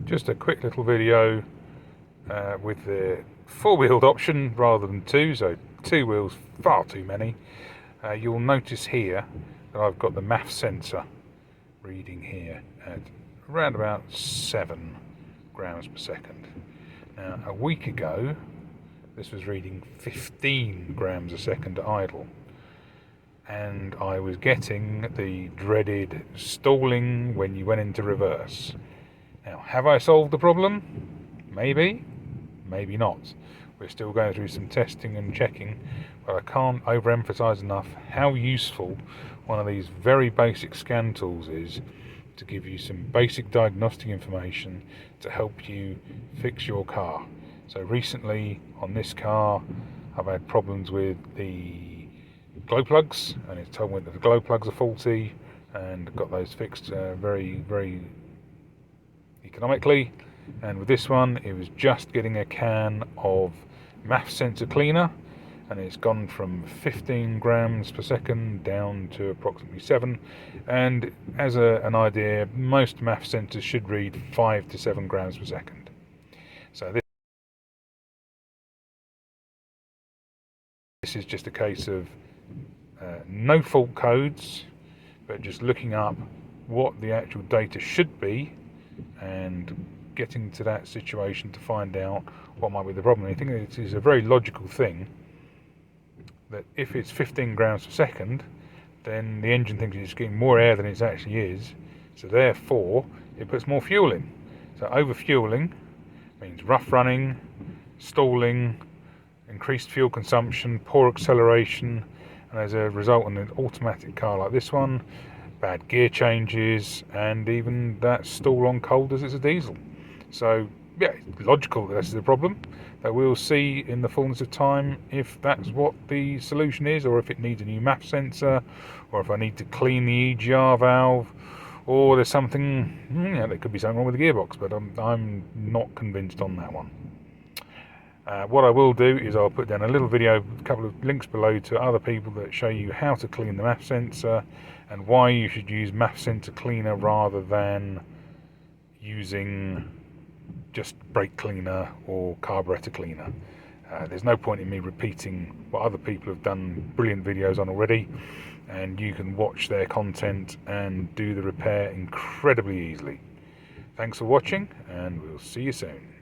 Just a quick little video with the four-wheeled option rather than two, so two wheels far too many. You'll notice here that I've got the MAF sensor reading here at around about 7 grams per second. Now a week ago this was reading 15 grams a second at idle, and I was getting the dreaded stalling when you went into reverse. Now, have I solved the problem? Maybe, maybe not. We're still going through some testing and checking, but I can't overemphasize enough how useful one of these very basic scan tools is to give you some basic diagnostic information to help you fix your car. So recently on this car I've had problems with the glow plugs, and it's told me that the glow plugs are faulty, and got those fixed very economically. And with this one it was just getting a can of MAF sensor cleaner, and it's gone from 15 grams per second down to approximately 7, and as an idea, most MAF sensors should read 5 to 7 grams per second. So this is just a case of no fault codes, but just looking up what the actual data should be and getting to that situation to find out what might be the problem. I think it is a very logical thing that if it's 15 grams per second, then the engine thinks it's getting more air than it actually is, so therefore it puts more fuel in. So over-fueling means rough running, stalling, increased fuel consumption, poor acceleration, and as a result in an automatic car like this one, bad gear changes, and even that stall on cold as it's a diesel. So yeah, it's logical that this is a problem that we'll see in the fullness of time if that's what the solution is, or if it needs a new MAF sensor, or if I need to clean the EGR valve, or there's something, there could be something wrong with the gearbox, but I'm not convinced on that one. What I will do is I'll put down a little video, a couple of links below to other people that show you how to clean the MAF sensor and why you should use MAF sensor cleaner rather than using just brake cleaner or carburetor cleaner. There's no point in me repeating what other people have done brilliant videos on already, and you can watch their content and do the repair incredibly easily. Thanks for watching, and we'll see you soon.